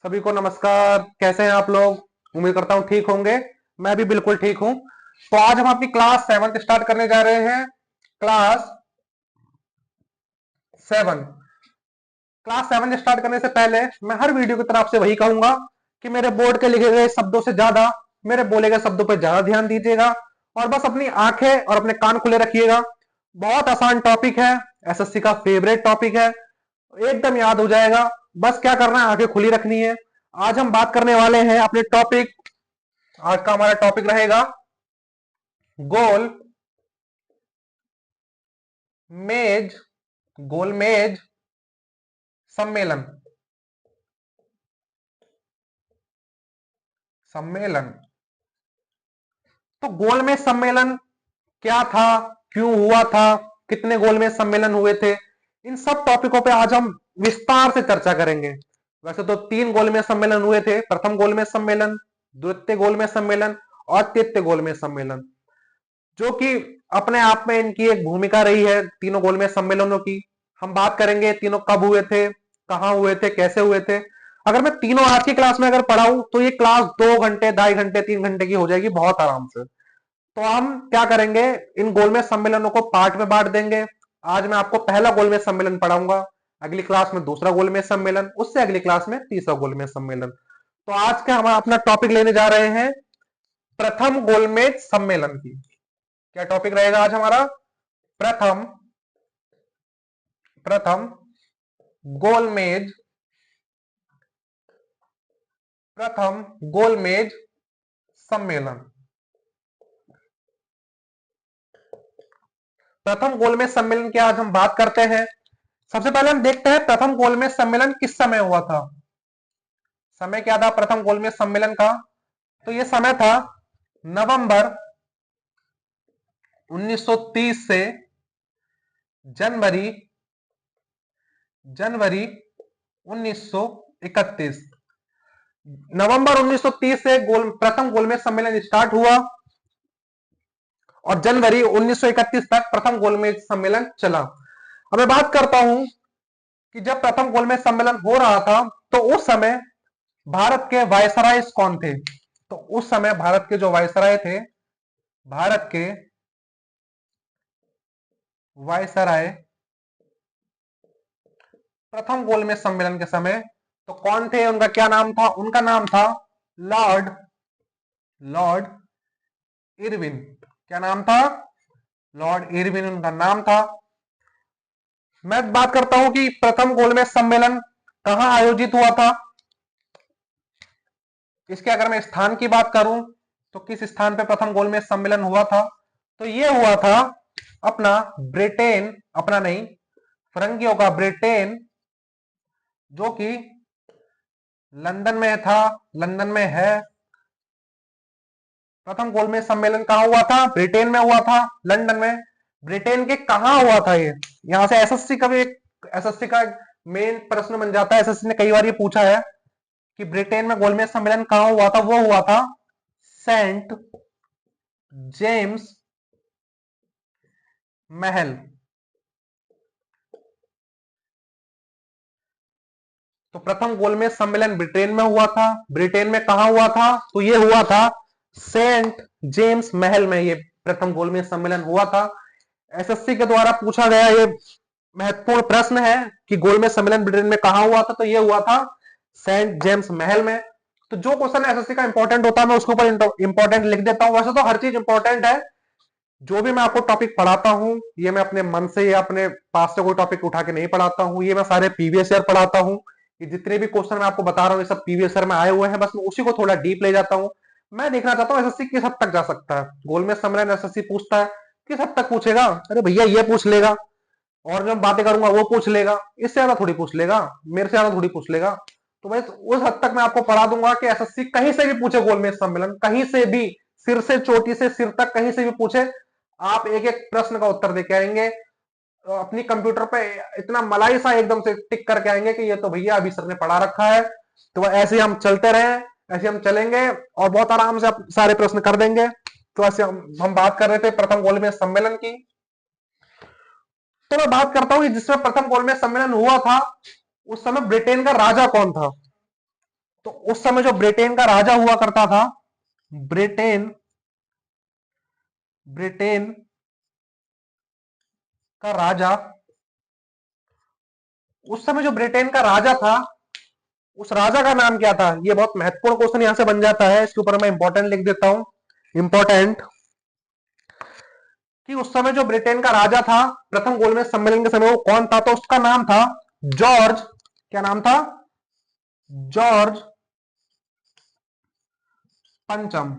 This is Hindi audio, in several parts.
सभी को नमस्कार। कैसे हैं आप लोग? उम्मीद करता हूं ठीक होंगे। मैं भी बिल्कुल ठीक हूं। तो आज हम अपनी क्लास 7th स्टार्ट करने जा रहे हैं। क्लास 7। क्लास 7 स्टार्ट करने से पहले मैं हर वीडियो की तरफ से वही कहूंगा कि मेरे बोर्ड के लिखे गए शब्दों से ज्यादा मेरे बोले गए शब्दों पर ज्यादा ध्यान दीजिएगा और बस अपनी आंखें और अपने कान खुले रखिएगा। बहुत आसान टॉपिक है। एसएससी का फेवरेट टॉपिक है। एकदम याद हो जाएगा। बस क्या करना है, आंखें खुली रखनी है। आज हम बात करने वाले हैं अपने टॉपिक। आज का हमारा टॉपिक रहेगा गोल मेज गोलमेज सम्मेलन। सम्मेलन। तो गोलमेज सम्मेलन क्या था, क्यों हुआ था, कितने गोलमेज सम्मेलन हुए थे, इन सब टॉपिकों पे आज हम विस्तार से चर्चा करेंगे। वैसे तो 3 गोलमेज सम्मेलन हुए थे। प्रथम गोलमेज सम्मेलन, द्वितीय गोलमेज सम्मेलन और तृतीय गोलमेज सम्मेलन, जो कि अपने आप में इनकी एक भूमिका रही है तीनों गोलमेज सम्मेलनों की। हम बात करेंगे तीनों कब हुए थे, कहां हुए थे, कैसे हुए थे। अगर मैं तीनों आज की क्लास में अगर पढ़ाऊं तो ये क्लास 2 घंटे, 2.5 घंटे, 3 घंटे की हो जाएगी बहुत आराम से। तो हम क्या करेंगे, इन गोलमेज सम्मेलनों को पार्ट में बांट देंगे। आज मैं आपको पहला गोलमेज सम्मेलन पढ़ाऊंगा, अगली क्लास में दूसरा गोलमेज सम्मेलन, उससे अगली क्लास में तीसरा गोलमेज सम्मेलन। तो आज का हम अपना टॉपिक लेने जा रहे हैं प्रथम गोलमेज सम्मेलन की। क्या टॉपिक रहेगा आज हमारा? प्रथम प्रथम गोलमेज प्रथम गोलमेज सम्मेलन। प्रथम गोलमेज सम्मेलन की आज हम बात करते हैं। सबसे पहले हम देखते हैं प्रथम गोलमेज सम्मेलन किस समय हुआ था। समय क्या था प्रथम गोलमेज सम्मेलन का? तो यह समय था नवंबर 1930 से जनवरी जनवरी 1931। नवंबर 1930 से प्रथम गोलमेज सम्मेलन स्टार्ट हुआ और जनवरी 1931 तक प्रथम गोलमेज सम्मेलन चला। अब मैं बात करता हूं कि जब प्रथम गोलमेज सम्मेलन हो रहा था तो उस समय भारत के वायसराय कौन थे? तो उस समय भारत के जो वायसराय थे, भारत के वायसराय प्रथम गोलमेज सम्मेलन के समय तो कौन थे, उनका क्या नाम था? उनका नाम था लॉर्ड लॉर्ड इरविन। क्या नाम था? लॉर्ड इरविन उनका नाम था। मैं बात करता हूं कि प्रथम गोलमेज सम्मेलन कहां आयोजित हुआ था। इसके अगर मैं स्थान की बात करूं तो किस स्थान पे प्रथम गोलमेज सम्मेलन हुआ था? तो यह हुआ था अपना ब्रिटेन, अपना नहीं, फरंगियों का ब्रिटेन, जो कि लंदन में था, लंदन में है। प्रथम गोलमेज सम्मेलन कहां हुआ था? ब्रिटेन में हुआ था, लंदन में। ब्रिटेन के कहां हुआ था ये? यहां से एसएससी का भी एसएससी का मेन प्रश्न बन जाता है। एसएससी ने कई बार ये पूछा है कि ब्रिटेन में गोलमेज सम्मेलन कहां हुआ था। वो हुआ था सेंट जेम्स महल। तो प्रथम गोलमेज सम्मेलन ब्रिटेन में हुआ था। ब्रिटेन में कहां हुआ था? तो ये हुआ था सेंट जेम्स महल में, ये प्रथम गोलमेज सम्मेलन हुआ था। एसएससी के द्वारा पूछा गया ये महत्वपूर्ण प्रश्न है कि गोलमेज सम्मेलन ब्रिटेन में कहां हुआ था। तो ये हुआ था सेंट जेम्स महल में। तो जो क्वेश्चन एसएससी का इंपॉर्टेंट होता है मैं उसके ऊपर इंपॉर्टेंट लिख देता हूं। वैसे तो हर चीज इंपॉर्टेंट है। जो भी मैं आपको टॉपिक पढ़ाता हूं ये मैं अपने मन से या अपने पास से कोई टॉपिक उठा के नहीं पढ़ाता हूं। ये मैं सारे प्रीवियस ईयर पढ़ाता हूं। ये जितने भी क्वेश्चन मैं आपको बता रहा हूं ये सब प्रीवियस ईयर में आए हुए हैं। बस मैं उसी को थोड़ा डीप ले जाता हूं। मैं देखना चाहता हूं एसएससी किस हद तक जा सकता है। गोलमेज सम्मेलन एसएससी पूछता है, किस हद तक पूछेगा? अरे भैया ये पूछ लेगा और जो बातें करूंगा वो पूछ लेगा, इससे ज्यादा थोड़ी पूछ लेगा, मेरे से ज्यादा थोड़ी पूछ लेगा। तो भाई उस हद तक मैं आपको पढ़ा दूंगा कि एसएससी कहीं से भी पूछे गोलमेज सम्मेलन, कहीं से भी, सिर से चोटी से सिर तक कहीं से भी पूछे, आप एक एक प्रश्न का उत्तर देके आएंगे। अपनी कंप्यूटर पे इतना मलाई सा एकदम से टिक करके आएंगे कि ये तो भैया अभी सर ने पढ़ा रखा है। तो ऐसे हम चलते रहे, ऐसे हम चलेंगे और बहुत आराम से आप सारे प्रश्न कर देंगे। तो ऐसे हम बात कर रहे थे प्रथम गोलमेज सम्मेलन की। तो मैं बात करता हूं कि जिसमें प्रथम गोलमेज सम्मेलन हुआ था उस समय ब्रिटेन का राजा कौन था। तो उस समय जो ब्रिटेन का राजा हुआ करता था, ब्रिटेन ब्रिटेन का राजा, उस समय जो ब्रिटेन का राजा था, उस राजा का नाम क्या था? ये बहुत महत्वपूर्ण क्वेश्चन यहां से बन जाता है, इसके ऊपर मैं इंपॉर्टेंट लिख देता हूं, इंपॉर्टेंट, कि उस समय जो ब्रिटेन का राजा था प्रथम गोलमेज सम्मेलन के समय, वो कौन था? तो उसका नाम था जॉर्ज, क्या नाम था? जॉर्ज पंचम।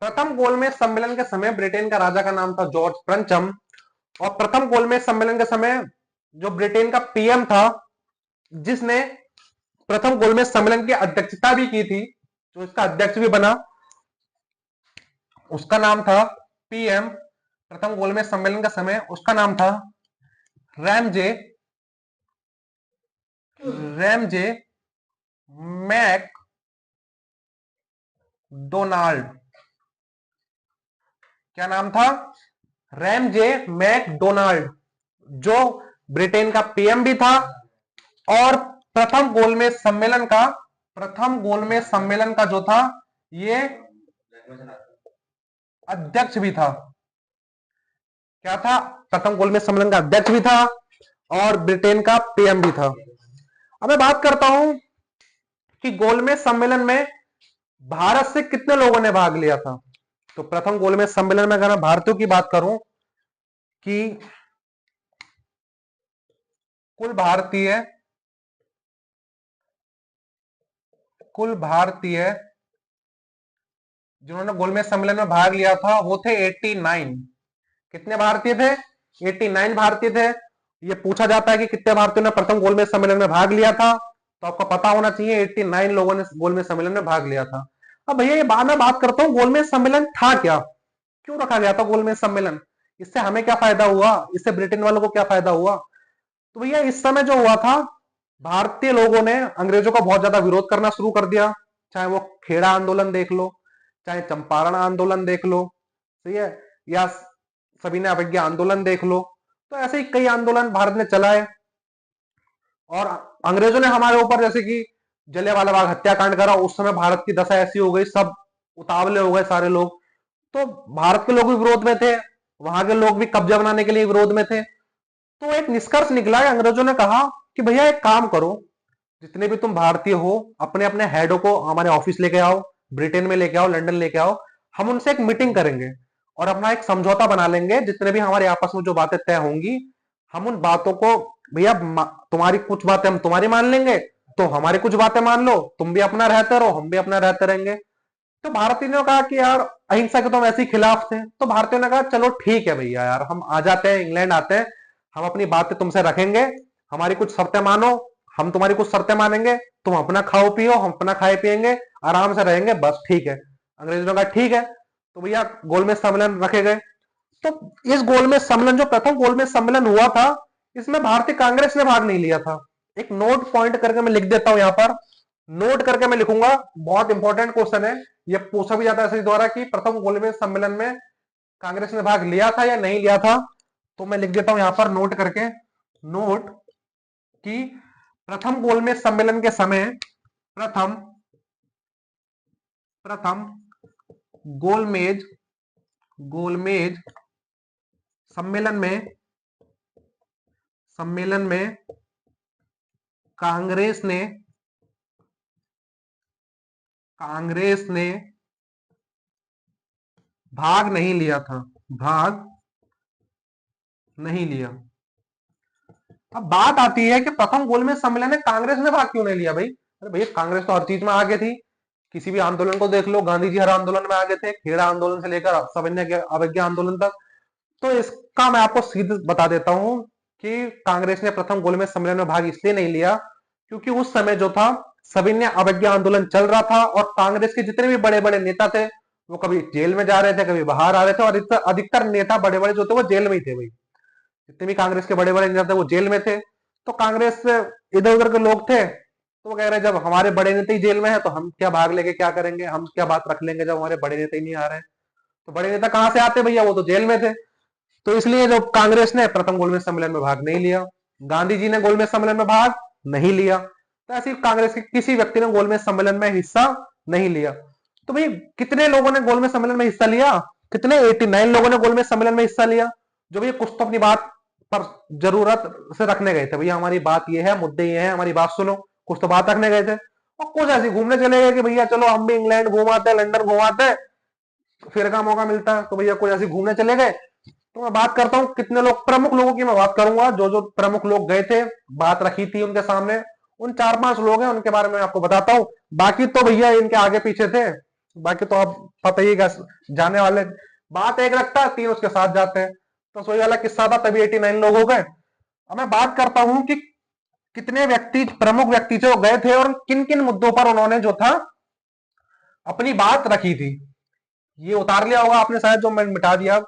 प्रथम गोलमेज सम्मेलन के समय ब्रिटेन का राजा का नाम था जॉर्ज पंचम, और प्रथम गोलमेज सम्मेलन के समय जो ब्रिटेन का पीएम था, जिसने प्रथम गोलमेज सम्मेलन की अध्यक्षता भी की थी, जो इसका अध्यक्ष भी बना, उसका नाम था पीएम, प्रथम गोलमेज सम्मेलन का समय उसका नाम था रैमजे रैमजे मैक डोनाल्ड। क्या नाम था? रैमजे मैकडोनाल्ड, जो ब्रिटेन का पीएम भी था और प्रथम गोलमेज सम्मेलन का जो था, ये अध्यक्ष भी था। क्या था? प्रथम गोलमेज सम्मेलन का अध्यक्ष भी था और ब्रिटेन का पीएम भी था। अब मैं बात करता हूं कि गोलमेज सम्मेलन में भारत से कितने लोगों ने भाग लिया था। तो प्रथम गोलमेज सम्मेलन में अगर मैं भारतीयों की बात करूं कि कुल भारतीय जिन्होंने गोलमेज सम्मेलन में भाग लिया था वो थे 89। कितने भारतीय थे? 89 भारतीय थे। ये पूछा जाता है कि कितने भारतीयों ने प्रथम गोलमेज सम्मेलन में भाग लिया था, तो आपको पता होना चाहिए 89 लोगों ने गोलमेज सम्मेलन में भाग लिया था। अब भैया ये मैं बात करता हूं गोलमेज सम्मेलन था क्या, क्यों रखा गया था गोलमेज सम्मेलन, इससे हमें क्या फायदा हुआ, इससे ब्रिटेन वालों को क्या फायदा हुआ? तो भैया इस समय जो हुआ था, भारतीय लोगों ने अंग्रेजों का बहुत ज्यादा विरोध करना शुरू कर दिया, चाहे वो खेड़ा आंदोलन देख लो, चाहे चंपारण आंदोलन देख लो, सही है, या सविनय अवज्ञा आंदोलन देख लो। तो ऐसे ही कई आंदोलन भारत ने चलाए और अंग्रेजों ने हमारे ऊपर, जैसे कि जलियांवाला बाग हत्याकांड करा, उस समय भारत की दशा ऐसी हो गई, सब उतावले हो गए सारे लोग। तो भारत के लोग भी विरोध में थे, वहां के लोग भी कब्जा बनाने के लिए विरोध में थे। तो एक निष्कर्ष निकला, अंग्रेजों ने कहा कि भैया एक काम करो, जितने भी तुम भारतीय हो अपने अपने हेडों को हमारे ऑफिस लेके आओ, ब्रिटेन में लेके आओ, लंदन लेके आओ, हम उनसे एक मीटिंग करेंगे और अपना एक समझौता बना लेंगे, जितने भी हमारे आपस में जो बातें तय होंगी, हम उन बातों को, भैया तुम्हारी कुछ बातें हम तुम्हारी मान लेंगे, तो हमारी कुछ बातें मान लो, तुम भी अपना रहते रहो, हम भी अपना रहते रहेंगे। तो भारतीयों ने कहा कि यार अहिंसा के तो हम ऐसे ही खिलाफ थे, तो भारतीयों ने कहा चलो ठीक है भैया, यार हम आ जाते हैं, इंग्लैंड आते हैं, हम अपनी बातें तुमसे रखेंगे, हमारी कुछ शर्तें मानो, हम तुम्हारी कुछ शर्तें मानेंगे, तुम अपना खाओ पियो, हम अपना खाए पिएंगे, आराम से रहेंगे, बस ठीक है। अंग्रेजों ने कहा ठीक है। तो भैया गोलमेज सम्मेलन रखे गए। तो इस गोलमेज सम्मेलन, जो प्रथम गोलमेज सम्मेलन हुआ था, इसमें भारतीय कांग्रेस ने भाग नहीं लिया था। एक नोट पॉइंट करके मैं लिख देता हूं, यहां पर नोट करके मैं लिखूंगा, बहुत इंपॉर्टेंट क्वेश्चन है, ये पूछा भी जाता है एसएससी द्वारा कि प्रथम गोलमेज सम्मेलन में कांग्रेस ने भाग लिया था या नहीं लिया था। तो मैं लिख देता हूं यहां पर नोट करके, नोट, कि प्रथम गोलमेज सम्मेलन के समय प्रथम प्रथम गोलमेज गोलमेज सम्मेलन में कांग्रेस ने भाग नहीं लिया था, भाग नहीं लिया। अब बात आती है कि प्रथम गोलमेज सम्मेलन में कांग्रेस ने भाग क्यों नहीं लिया भाई? अरे भैया कांग्रेस तो हर चीज में आगे थी, किसी भी आंदोलन को देख लो, गांधी जी हर आंदोलन में आगे थे, खेड़ा आंदोलन से लेकर सविनय अवज्ञा आंदोलन तक। तो इसका मैं आपको सीधे बता देता हूं कि कांग्रेस ने प्रथम गोलमेज सम्मेलन में भाग इसलिए नहीं लिया क्योंकि उस समय जो था सविनय अवज्ञा आंदोलन चल रहा था और कांग्रेस के जितने भी बड़े बड़े नेता थे वो कभी जेल में जा रहे थे, कभी बाहर आ रहे थे, और अधिकतर नेता बड़े बड़े जो थे वो जेल में ही थे भाई, जितने भी कांग्रेस के बड़े बड़े नेता थे वो जेल में थे। तो कांग्रेस से इधर उधर के लोग थे, तो वो कह रहे जब हमारे बड़े नेता ही जेल में है तो हम क्या भाग लेके क्या करेंगे, हम क्या बात रख लेंगे जब हमारे बड़े नेता ही नहीं आ रहे हैं। तो बड़े नेता कहां से आते भैया, वो तो जेल में थे। तो इसलिए जो कांग्रेस ने प्रथम गोलमेज सम्मेलन में भाग नहीं लिया। गांधी जी ने गोलमेज सम्मेलन में भाग नहीं लिया। तो ऐसे कांग्रेस के किसी व्यक्ति ने गोलमेज सम्मेलन में हिस्सा नहीं लिया। तो भाई कितने लोगों ने गोलमेज सम्मेलन में हिस्सा लिया? कितने? 89 लोगों ने गोलमेज सम्मेलन में हिस्सा लिया। जो भी कुछ तो अपनी बात पर जरूरत से रखने गए थे, भैया हमारी बात ये है, मुद्दे ये है, हमारी बात सुनो, कुछ तो बात रखने गए थे। और कुछ ऐसे घूमने चले गए कि भैया चलो हम भी इंग्लैंड घुमाते हैं, लंदन घुमाते हैं, फिर का मौका मिलता है तो भैया कुछ ऐसे घूमने चले गए। तो मैं बात करता हूं कितने लोग, प्रमुख लोगों की मैं बात करूंगा, जो जो प्रमुख लोग गए थे, बात रखी थी उनके सामने, उन 4-5 लोग हैं उनके बारे में आपको बताता हूं। बाकी तो भैया इनके आगे पीछे थे, बाकी तो आप पता ही जाने वाले, बात एक रखता है, 3 उसके साथ जाते हैं। तो सोई वाला किस्सा था, तभी 89 लोग हो गए। अब मैं बात करता हूं कि कितने व्यक्ति, प्रमुख व्यक्ति जो गए थे और किन किन मुद्दों पर उन्होंने जो था अपनी बात रखी थी। ये उतार लिया होगा आपने शायद, जो मैं मिटा दिया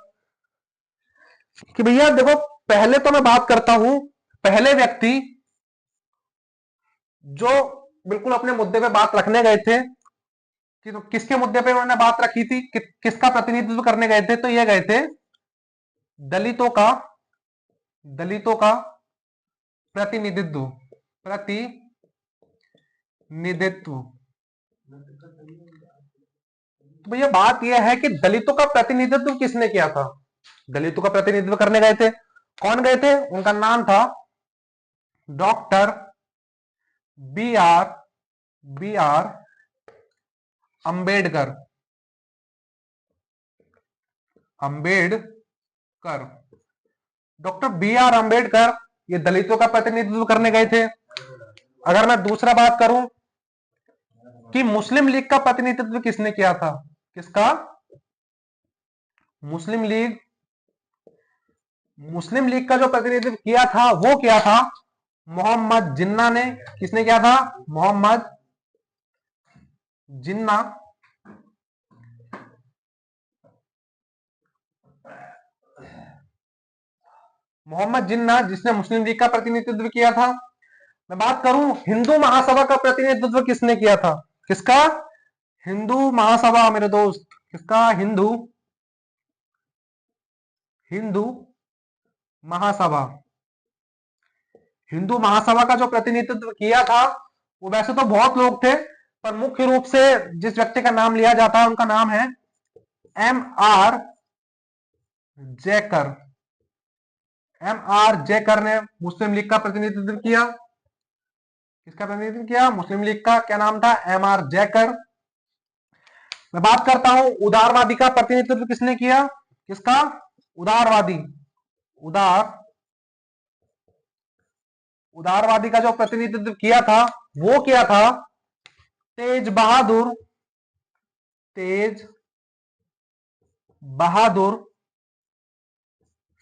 कि भैया देखो, पहले तो मैं बात करता हूं, पहले व्यक्ति जो बिल्कुल अपने मुद्दे पे बात रखने गए थे कि तो किसके मुद्दे पे उन्होंने बात रखी थी, किसका प्रतिनिधित्व करने गए थे, तो ये गए थे दलितों का, दलितों का प्रतिनिधित्व, प्रतिनिधित्व। तो भैया बात यह है कि दलितों का प्रतिनिधित्व किसने किया था? दलितों का प्रतिनिधित्व करने गए थे, कौन गए थे? उनका नाम था doctor B R Ambedkar. Ambedkar, doctor B R. Ambedkar ये दलितों का प्रतिनिधित्व करने गए थे। अगर मैं दूसरा बात करूं कि मुस्लिम लीग का प्रतिनिधित्व किसने किया था? किसका? मुस्लिम लीग, मुस्लिम लीग का जो प्रतिनिधित्व किया था वो किया था मोहम्मद जिन्ना ने। किसने किया था? मोहम्मद जिन्ना। मोहम्मद जिन्ना जिसने मुस्लिम लीग का प्रतिनिधित्व किया था। मैं बात करूं हिंदू महासभा का प्रतिनिधित्व किसने किया था? किसका? हिंदू महासभा मेरे दोस्त, किसका? हिंदू, हिंदू महासभा। हिंदू महासभा का जो प्रतिनिधित्व किया था वो वैसे तो बहुत लोग थे, पर मुख्य रूप से जिस व्यक्ति का नाम लिया जाता है उनका नाम है M.R. जयकर। M.R. जयकर ने मुस्लिम लीग का प्रतिनिधित्व किया। किसका प्रतिनिधित्व किया? मुस्लिम लीग का। क्या नाम था? M.R. जयकर। मैं बात करता हूं उदारवादी का प्रतिनिधित्व किसने किया? किसका? उदारवादी, उदारवादी का जो प्रतिनिधित्व किया था वो किया था तेज बहादुर, तेज बहादुर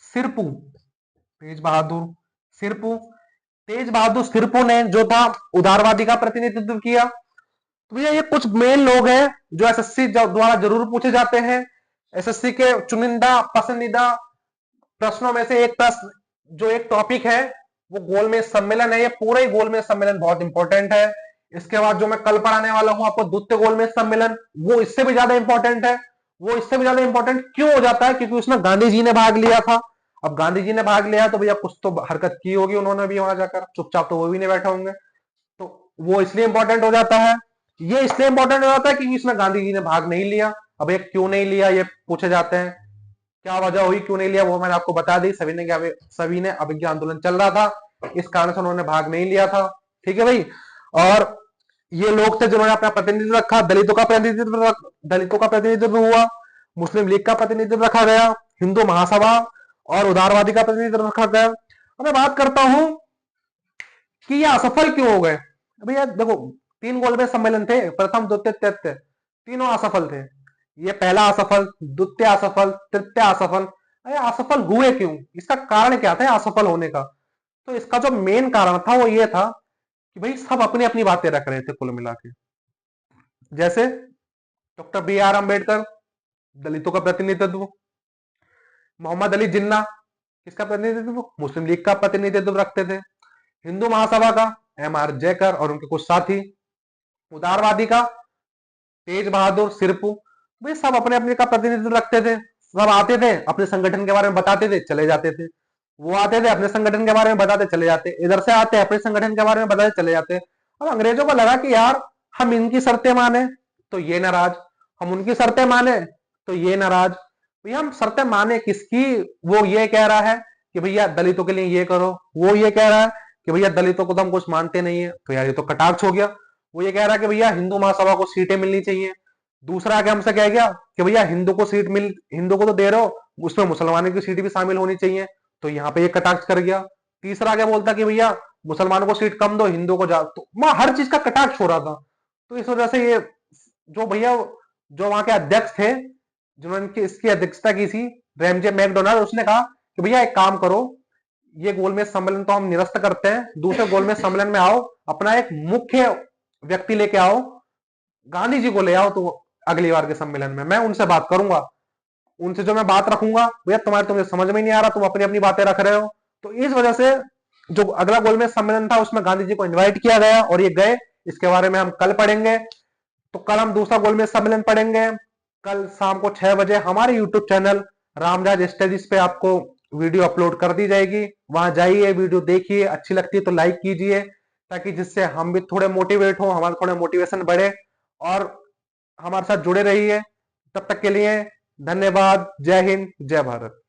सिरपू, तेज बहादुर सिरपू। तेज बहादुर सिरपू ने जो था उदारवादी का प्रतिनिधित्व किया। तो भैया ये कुछ मेन लोग हैं जो एसएससी द्वारा जरूर पूछे जाते हैं। एसएससी के चुनिंदा पसंदीदा प्रश्नों में से एक प्रश्न, जो एक टॉपिक है वो गोलमेज सम्मेलन है। ये पूरा ही गोलमेज सम्मेलन बहुत इंपॉर्टेंट है। इसके बाद जो मैं कल पढ़ाने वाला हूं आपको द्वितीय गोलमेज सम्मेलन, वो इससे भी ज्यादा इंपॉर्टेंट है। वो इससे भी ज्यादा इंपॉर्टेंट क्यों हो जाता है? क्योंकि उसमें गांधी जी ने भाग लिया था। अब गांधी जी ने भाग लिया तो भैया कुछ तो हरकत की होगी उन्होंने भी वहां जाकर, चुपचाप तो वो भी नहीं बैठे होंगे। तो वो इसलिए इंपॉर्टेंट हो जाता है। ये इसलिए इंपॉर्टेंट हो जाता है क्योंकि इसमें गांधी जी ने भाग नहीं लिया। अब ये क्यों नहीं लिया ये पूछे जाते हैं, क्या वजह हुई, क्यों नहीं लिया, वो मैंने आपको बता दी। सभी ने अभिज्ञ आंदोलन चल रहा था, इस कारण से उन्होंने भाग नहीं लिया था। ठीक है भाई। और ये लोग थे जिन्होंने अपना प्रतिनिधित्व रखा। दलितों का प्रतिनिधित्व हुआ, मुस्लिम लीग का प्रतिनिधित्व रखा गया, हिंदू महासभा और उदारवादी का प्रतिनिधित्व रखा गया। अब मैं बात करता हूं कि ये असफल क्यों हो गए। भैया देखो 3 गोलमेज सम्मेलन थे, प्रथम द्वितीय तृतीय, तीनों असफल थे। ये पहला असफल, द्वितीय असफल, तृतीय असफल। अरे असफल हुए क्यों? इसका कारण क्या था असफल होने का? तो इसका जो मेन कारण था वो ये था कि भाई सब अपनी अपनी बातें रख रहे थे कुल मिला के। जैसे डॉक्टर बी.आर. अंबेडकर दलितों का प्रतिनिधित्व, मोहम्मद अली जिन्ना किसका प्रतिनिधित्व? मुस्लिम लीग का प्रतिनिधित्व रखते थे। हिंदू महासभा का M.R. जयकर और उनके कुछ साथी, उदारवादी का तेज बहादुर सिरपू। वे सब अपने अपने का प्रतिनिधित्व रखते थे। सब आते थे, अपने संगठन के बारे में बताते थे, चले जाते थे। वो आते थे अपने संगठन के बारे में बताते चले जाते, इधर से आते अपने संगठन के बारे में बताते चले जाते। अब अंग्रेजों को लगा कि यार हम इनकी शर्तें माने तो ये नाराज, हम उनकी शर्तें माने तो ये नाराज। भैया हम शर्तें माने किसकी? वो ये कह रहा है कि भैया दलितों के लिए ये करो, वो ये कह रहा है कि भैया दलितों को तो हम कुछ मानते नहीं है, तो यार ये तो कटाक्ष हो गया। वो ये कह रहा है कि भैया हिंदू महासभा को सीटें मिलनी चाहिए, दूसरा आके हमसे कह गया कि भैया हिंदू को तो दे रहे हो, उसमें मुसलमानों की सीट भी शामिल होनी चाहिए, तो यहाँ पे ये कटाक्ष कर गया। तीसरा क्या बोलता कि भैया मुसलमानों को सीट कम दो, हिंदू को जा, तो वहां हर चीज का कटाक्ष हो रहा था। तो इस वजह से ये जो भैया जो वहां के अध्यक्ष थे, जिन्होंने इसकी अध्यक्षता की थी, रैमजे मैकडोनाल्ड, उसने कहा कि भैया एक काम करो, ये गोलमेज सम्मेलन तो हम निरस्त करते हैं, दूसरे गोलमेज सम्मेलन में आओ, अपना एक मुख्य व्यक्ति लेके आओ, गांधी जी को ले आओ, तो अगली बार के सम्मेलन में मैं उनसे बात करूंगा, उनसे जो मैं बात रखूंगा, भैया तुम्हें समझ में नहीं आ रहा, तुम अपनी अपनी बातें रख रहे हो। तो इस वजह से जो अगला गोलमेज सम्मेलन था उसमें गांधी जी को इनवाइट किया गया और ये गए। इसके बारे में हम कल पढ़ेंगे। तो कल हम दूसरा गोलमेज सम्मेलन पढ़ेंगे, कल शाम को 6 बजे हमारे यूट्यूब चैनल रामराज स्टडीज पे आपको वीडियो अपलोड कर दी जाएगी, वहां जाइए, वीडियो देखिए, अच्छी लगती है तो लाइक कीजिए, ताकि जिससे हम भी थोड़े मोटिवेट हो, हमारा थोड़ा मोटिवेशन बढ़े, और हमारे साथ जुड़े रहिए। तब तक के लिए धन्यवाद। जय हिंद, जय भारत।